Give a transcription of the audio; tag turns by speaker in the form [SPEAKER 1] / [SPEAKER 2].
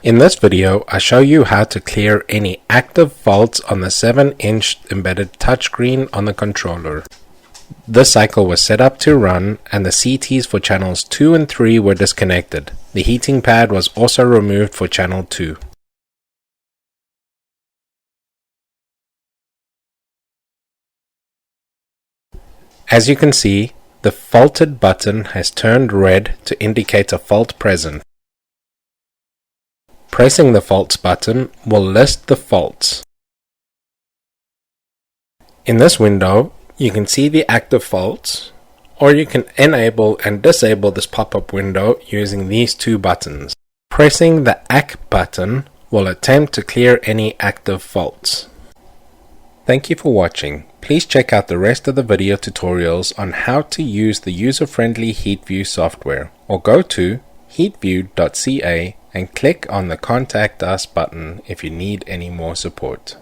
[SPEAKER 1] In this video, I show you how to clear any active faults on the 7-inch embedded touchscreen on the controller. This cycle was set up to run and the CTs for channels 2 and 3 were disconnected. The heating pad was also removed for channel 2. As you can see, the faulted button has turned red to indicate a fault present. Pressing the faults button will list the faults. In this window, you can see the active faults, or you can enable and disable this pop-up window using these two buttons. Pressing the AC button will attempt to clear any active faults. Thank you for watching. Please check out the rest of the video tutorials on how to use the user-friendly HeatView software, or go to heatview.ca and click on the Contact Us button if you need any more support.